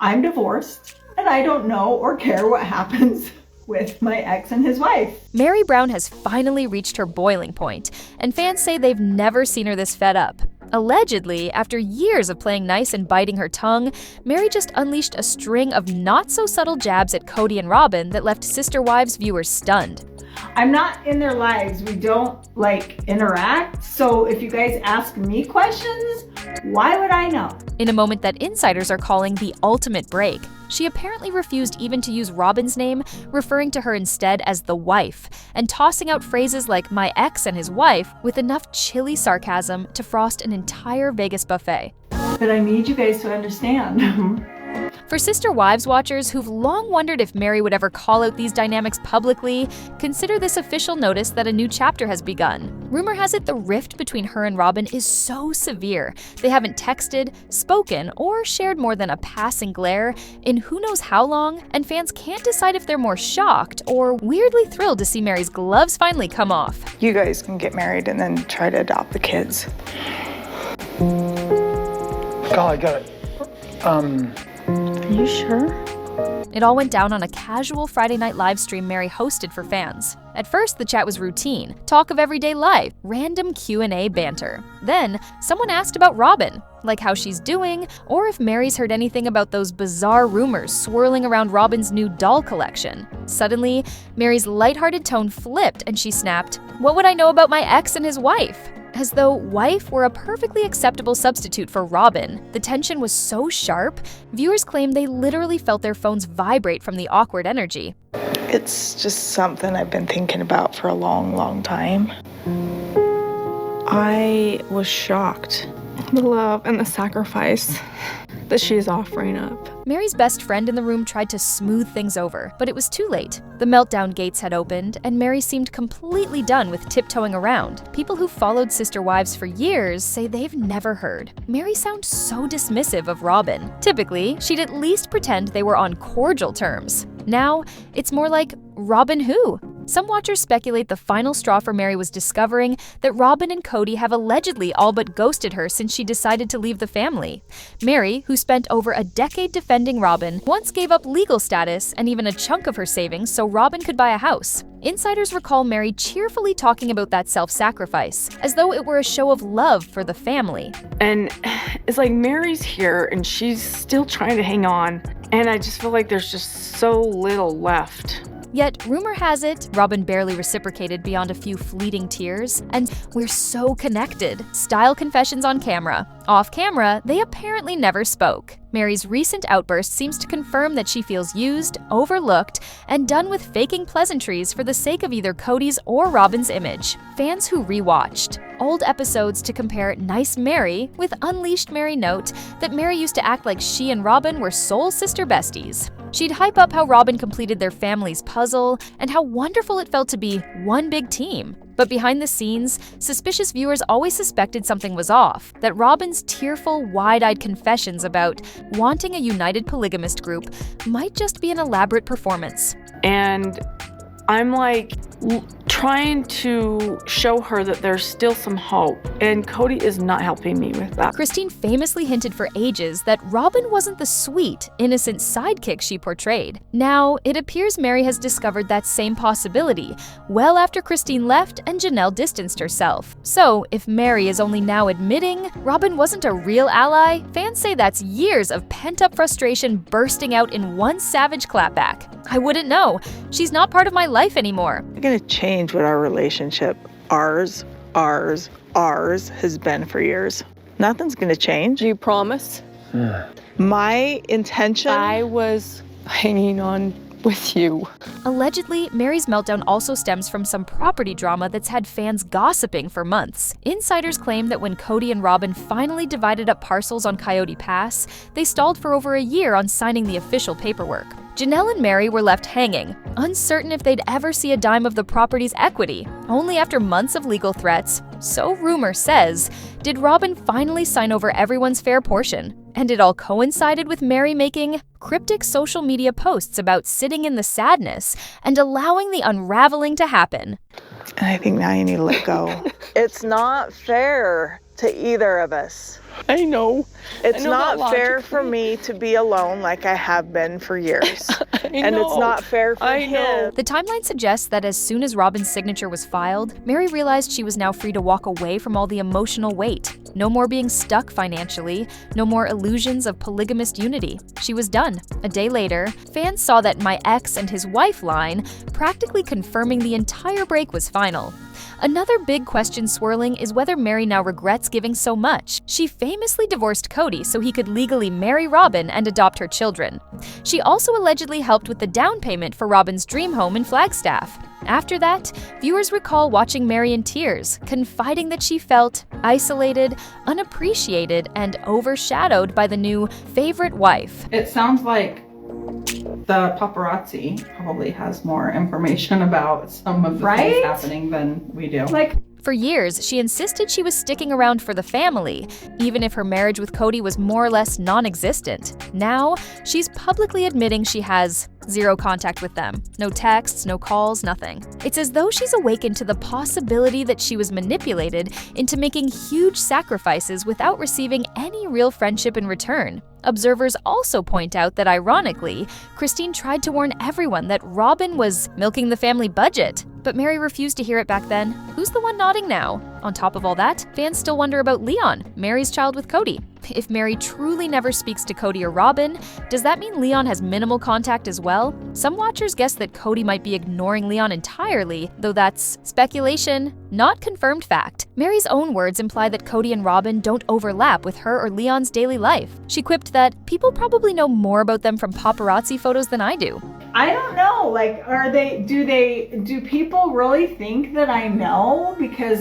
I'm divorced and I don't know or care what happens with my ex and his wife. Meri Brown has finally reached her boiling point, and fans say they've never seen her this fed up. Allegedly, after years of playing nice and biting her tongue, Meri just unleashed a string of not-so-subtle jabs at Kody and Robyn that left Sister Wives viewers stunned. I'm not in their lives. We don't interact. So if you guys ask me questions, why would I know? In a moment that insiders are calling the ultimate break, she apparently refused even to use Robyn's name, referring to her instead as the wife, and tossing out phrases like my ex and his wife with enough chilly sarcasm to frost an entire Vegas buffet. But I need you guys to understand. For Sister Wives watchers who've long wondered if Meri would ever call out these dynamics publicly, consider this official notice that a new chapter has begun. Rumor has it the rift between her and Robyn is so severe, they haven't texted, spoken, or shared more than a passing glare in who knows how long, and fans can't decide if they're more shocked or weirdly thrilled to see Meri's gloves finally come off. You guys can get married and then try to adopt the kids. I got it. Are you sure? It all went down on a casual Friday night live stream Meri hosted for fans. At first, the chat was routine, talk of everyday life, random Q&A banter. Then, someone asked about Robyn, like how she's doing, or if Meri's heard anything about those bizarre rumors swirling around Robyn's new doll collection. Suddenly, Meri's lighthearted tone flipped and she snapped, "What would I know about my ex and his wife?" As though wife were a perfectly acceptable substitute for Robyn. The tension was so sharp, viewers claim they literally felt their phones vibrate from the awkward energy. It's just something I've been thinking about for a long, long time. I was shocked. The love and the sacrifice that she's offering up. Meri's best friend in the room tried to smooth things over, but it was too late. The meltdown gates had opened, and Meri seemed completely done with tiptoeing around. People who followed Sister Wives for years say they've never heard Meri sound so dismissive of Robyn. Typically, she'd at least pretend they were on cordial terms. Now, it's more like, Robyn who? Some watchers speculate the final straw for Meri was discovering that Robyn and Kody have allegedly all but ghosted her since she decided to leave the family. Meri, who spent over a decade defending Robyn, once gave up legal status and even a chunk of her savings so Robyn could buy a house. Insiders recall Meri cheerfully talking about that self-sacrifice, as though it were a show of love for the family. And it's like Meri's here and she's still trying to hang on. And I just feel like there's just so little left. Yet, rumor has it, Robyn barely reciprocated beyond a few fleeting tears, and we're so connected. Style confessions on camera. Off camera, they apparently never spoke. Meri's recent outburst seems to confirm that she feels used, overlooked, and done with faking pleasantries for the sake of either Kody's or Robyn's image. Fans who rewatched old episodes to compare Nice Meri with Unleashed Meri note that Meri used to act like she and Robyn were soul sister besties. She'd hype up how Robyn completed their family's puzzle and how wonderful it felt to be one big team. But behind the scenes, suspicious viewers always suspected something was off, that Robyn's tearful, wide-eyed confessions about wanting a united polygamist group might just be an elaborate performance. And I'm trying to show her that there's still some hope, and Kody is not helping me with that. Christine famously hinted for ages that Robyn wasn't the sweet, innocent sidekick she portrayed. Now, it appears Meri has discovered that same possibility, well after Christine left and Janelle distanced herself. So, if Meri is only now admitting Robyn wasn't a real ally, fans say that's years of pent-up frustration bursting out in one savage clapback. I wouldn't know. She's not part of my life anymore. I'm gonna change what our relationship, ours, has been for years. Nothing's gonna change. Do you promise? My intention... I was hanging on with you. Allegedly, Meri's meltdown also stems from some property drama that's had fans gossiping for months. Insiders claim that when Kody and Robyn finally divided up parcels on Coyote Pass, they stalled for over a year on signing the official paperwork. Janelle and Meri were left hanging, uncertain if they'd ever see a dime of the property's equity. Only after months of legal threats, so rumor says, did Robyn finally sign over everyone's fair portion. And it all coincided with Meri making cryptic social media posts about sitting in the sadness and allowing the unraveling to happen. And I think now you need to let go. It's not fair to either of us. I know. It's I know that not fair for logically. me to be alone like I have been for years. And know. it's not fair for I him. know. The timeline suggests that as soon as Robyn's signature was filed, Meri realized she was now free to walk away from all the emotional weight. No more being stuck financially, no more illusions of polygamist unity. She was done. A day later, fans saw that "my ex and his wife" line, practically confirming the entire break was final. Another big question swirling is whether Meri now regrets giving so much. She famously divorced Kody so he could legally marry Robyn and adopt her children. She also allegedly helped with the down payment for Robyn's dream home in Flagstaff. After that, viewers recall watching Meri in tears, confiding that she felt isolated, unappreciated, and overshadowed by the new favorite wife. It sounds like the paparazzi probably has more information about some of the things happening than we do. For years, she insisted she was sticking around for the family, even if her marriage with Kody was more or less non-existent. Now, she's publicly admitting she has zero contact with them. No texts, no calls, nothing. It's as though she's awakened to the possibility that she was manipulated into making huge sacrifices without receiving any real friendship in return. Observers also point out that, ironically, Christine tried to warn everyone that Robyn was milking the family budget. But Meri refused to hear it back then. Who's the one nodding now? On top of all that, fans still wonder about Leon, Meri's child with Kody. If Meri truly never speaks to Kody or Robyn, does that mean Leon has minimal contact as well? Some watchers guess that Kody might be ignoring Leon entirely, though that's speculation, not confirmed fact. Meri's own words imply that Kody and Robyn don't overlap with her or Leon's daily life. She quipped that people probably know more about them from paparazzi photos than I do. I don't know, like, do people really think that I know because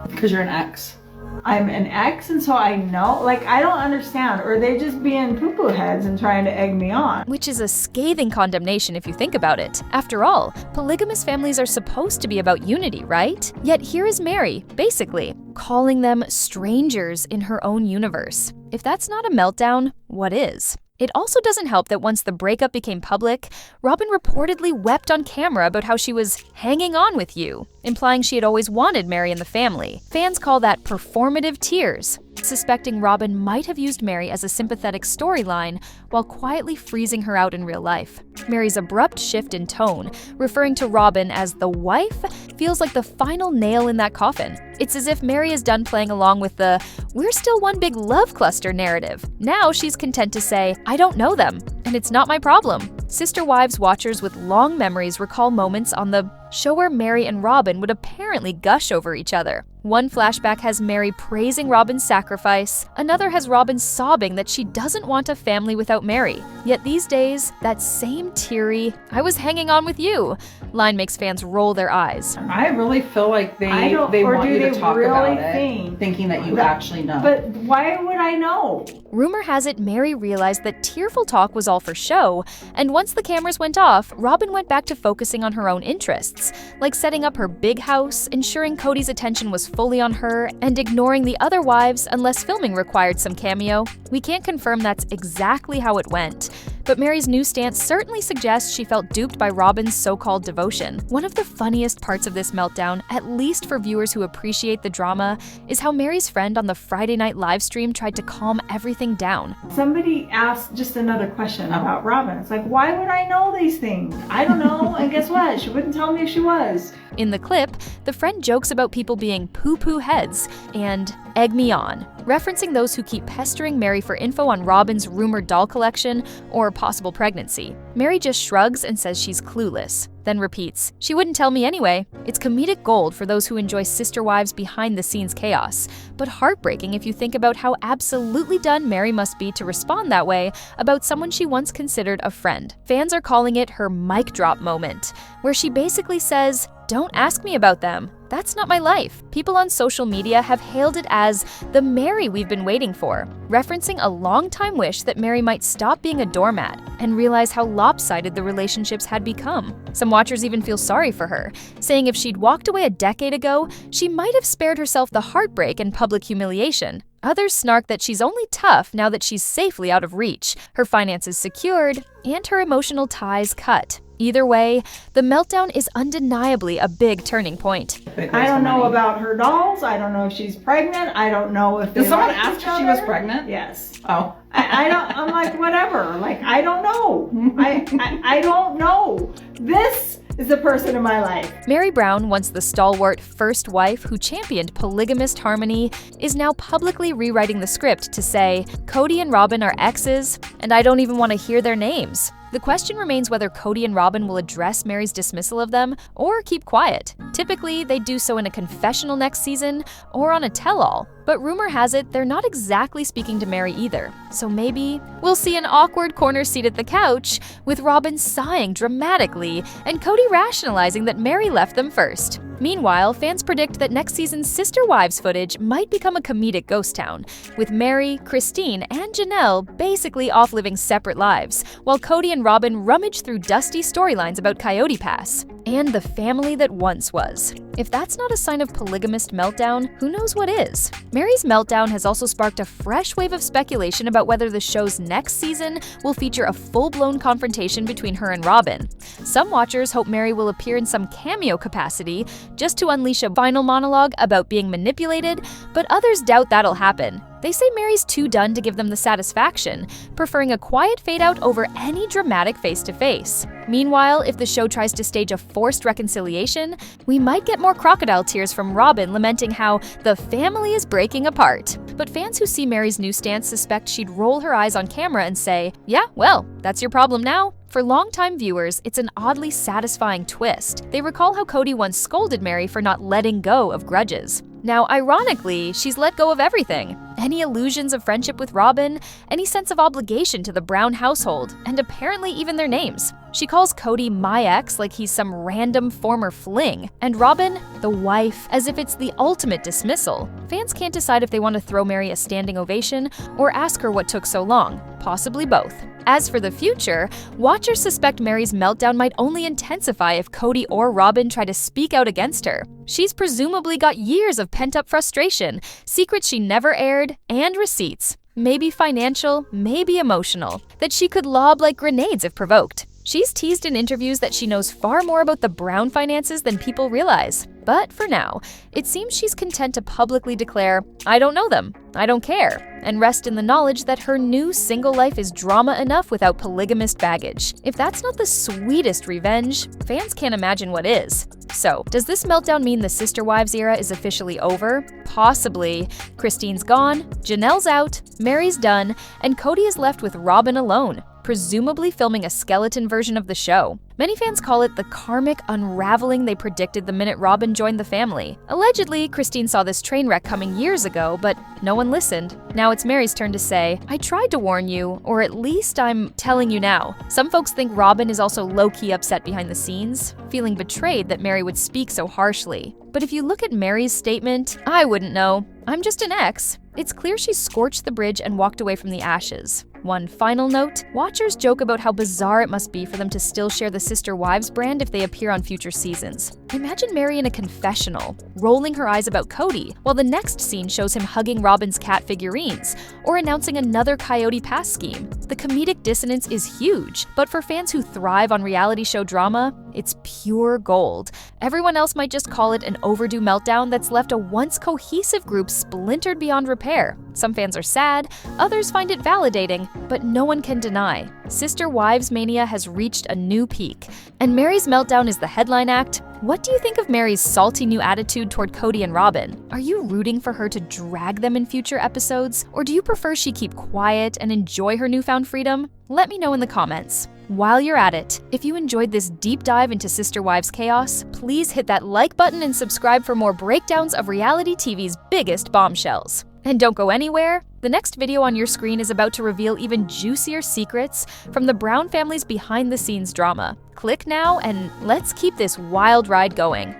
Because you're an ex. I'm an ex and so I know? Like, I don't understand. Or are they just being poo-poo heads and trying to egg me on? Which is a scathing condemnation if you think about it. After all, polygamous families are supposed to be about unity, right? Yet here is Meri, basically, calling them strangers in her own universe. If that's not a meltdown, what is? It also doesn't help that once the breakup became public, Robyn reportedly wept on camera about how she was hanging on with you, implying she had always wanted Meri in the family. Fans call that performative tears, suspecting Robyn might have used Meri as a sympathetic storyline while quietly freezing her out in real life. Meri's abrupt shift in tone, referring to Robyn as the wife, feels like the final nail in that coffin. It's as if Meri is done playing along with the "we're still one big love cluster" narrative. Now she's content to say, "I don't know them, and it's not my problem." Sister Wives watchers with long memories recall moments on the show where Meri and Robyn would apparently gush over each other. One flashback has Meri praising Robyn's sacrifice, another has Robyn sobbing that she doesn't want a family without Meri. Yet these days, that same teary, "I was hanging on with you" line makes fans roll their eyes. I really feel like they or want do you to they talk really about it, think thinking that you actually know. But why would I know? Rumor has it Meri realized that tearful talk was all for show, and once the cameras went off, Robyn went back to focusing on her own interests, like setting up her big house, ensuring Kody's attention was fully on her, and ignoring the other wives unless filming required some cameo. We can't confirm that's exactly how it went, but Meri's new stance certainly suggests she felt duped by Robyn's so-called devotion. One of the funniest parts of this meltdown, at least for viewers who appreciate the drama, is how Meri's friend on the Friday night livestream tried to calm everything down. Somebody asked just another question about Robyn. It's like, why would I know these things? I don't know. And guess what? She wouldn't tell me if she was. In the clip, the friend jokes about people being poo-poo heads and egg me on, referencing those who keep pestering Meri for info on Robyn's rumored doll collection or possible pregnancy. Meri just shrugs and says she's clueless, then repeats, "She wouldn't tell me anyway." It's comedic gold for those who enjoy Sister Wives behind-the-scenes chaos, but heartbreaking if you think about how absolutely done Meri must be to respond that way about someone she once considered a friend. Fans are calling it her mic drop moment, where she basically says, "Don't ask me about them. That's not my life." People on social media have hailed it as the Meri we've been waiting for, referencing a long-time wish that Meri might stop being a doormat and realize how lopsided the relationships had become. Some watchers even feel sorry for her, saying if she'd walked away a decade ago, she might have spared herself the heartbreak and public humiliation. Others snark that she's only tough now that she's safely out of reach, her finances secured, and her emotional ties cut. Either way, the meltdown is undeniably a big turning point. I don't know about her dolls. I don't know if she's pregnant. I don't know if Did they someone like ask each if she was other. pregnant? Yes. Oh. I don't. I'm like, whatever. Like, I don't know. I don't know. This is the person in my life. Meri Brown, once the stalwart first wife who championed polygamist harmony, is now publicly rewriting the script to say, Kody and Robyn are exes, and I don't even want to hear their names. The question remains whether Kody and Robyn will address Meri's dismissal of them or keep quiet. Typically, they do so in a confessional next season or on a tell-all, but rumor has it they're not exactly speaking to Meri either. So maybe we'll see an awkward corner seat at the couch with Robyn sighing dramatically and Kody rationalizing that Meri left them first. Meanwhile, fans predict that next season's Sister Wives footage might become a comedic ghost town, with Meri, Christine, and Janelle basically off living separate lives, while Kody and Robyn rummage through dusty storylines about Coyote Pass and the family that once was. If that's not a sign of polygamist meltdown, who knows what is? Meri's meltdown has also sparked a fresh wave of speculation about whether the show's next season will feature a full-blown confrontation between her and Robyn. Some watchers hope Meri will appear in some cameo capacity just to unleash a final monologue about being manipulated, but others doubt that'll happen. They say Meri's too done to give them the satisfaction, preferring a quiet fade-out over any dramatic face-to-face. Meanwhile, if the show tries to stage a forced reconciliation, we might get more crocodile tears from Robyn lamenting how the family is breaking apart. But fans who see Meri's new stance suspect she'd roll her eyes on camera and say, yeah, well, that's your problem now. For longtime viewers, it's an oddly satisfying twist. They recall how Kody once scolded Meri for not letting go of grudges. Now, ironically, she's let go of everything. Any illusions of friendship with Robyn, any sense of obligation to the Brown household, and apparently even their names. She calls Kody my ex like he's some random former fling, and Robyn, the wife, as if it's the ultimate dismissal. Fans can't decide if they want to throw Meri a standing ovation or ask her what took so long, possibly both. As for the future, watchers suspect Meri's meltdown might only intensify if Kody or Robyn try to speak out against her. She's presumably got years of pent-up frustration, secrets she never aired, and receipts, maybe financial, maybe emotional, that she could lob like grenades if provoked. She's teased in interviews that she knows far more about the Brown finances than people realize. But for now, it seems she's content to publicly declare, I don't know them, I don't care, and rest in the knowledge that her new single life is drama enough without polygamist baggage. If that's not the sweetest revenge, fans can't imagine what is. So, does this meltdown mean the Sister Wives era is officially over? Possibly. Christine's gone, Janelle's out, Meri's done, and Kody is left with Robyn alone, presumably filming a skeleton version of the show. Many fans call it the karmic unraveling they predicted the minute Robyn joined the family. Allegedly, Christine saw this train wreck coming years ago, but no one listened. Now it's Meri's turn to say, I tried to warn you, or at least I'm telling you now. Some folks think Robyn is also low-key upset behind the scenes, feeling betrayed that Meri would speak so harshly. But if you look at Meri's statement, I wouldn't know. I'm just an ex. It's clear she scorched the bridge and walked away from the ashes. One final note, watchers joke about how bizarre it must be for them to still share the Sister Wives brand if they appear on future seasons. Imagine Meri in a confessional, rolling her eyes about Kody, while the next scene shows him hugging Robyn's cat figurines, or announcing another Coyote Pass scheme. The comedic dissonance is huge, but for fans who thrive on reality show drama, it's pure gold. Everyone else might just call it an overdue meltdown that's left a once cohesive group splintered beyond repair. Some fans are sad, others find it validating, but no one can deny. Sister Wives mania has reached a new peak, and Meri's meltdown is the headline act. What do you think of Meri's salty new attitude toward Kody and Robyn? Are you rooting for her to drag them in future episodes? Or do you prefer she keep quiet and enjoy her newfound freedom? Let me know in the comments. While you're at it, if you enjoyed this deep dive into Sister Wives chaos, please hit that like button and subscribe for more breakdowns of reality TV's biggest bombshells. And don't go anywhere, the next video on your screen is about to reveal even juicier secrets from the Brown family's behind-the-scenes drama. Click now and let's keep this wild ride going.